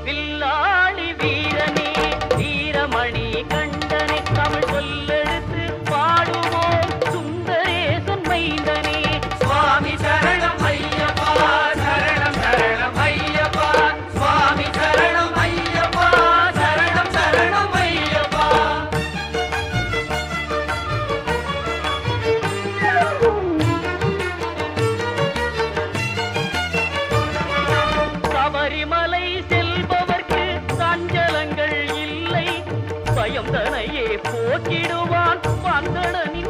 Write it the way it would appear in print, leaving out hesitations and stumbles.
வில்லாளி வீரனே வீரமணி கண்டனே தமிழ் சொல்லெடுத்து பாடுவோம் சுந்தரேசன் மைந்தனே. சுவாமி சரணம் ஐயப்பா சரணம் சரணம் ஐயப்பா சுவாமி சரணம் ஐயப்பா சரணம் சரணம் ஐயப்பா. சபரிமலை செல்பவர்க்கு சஞ்சலங்கள் இல்லை பயம் தனையே போக்கிடுவான் வந்தடனி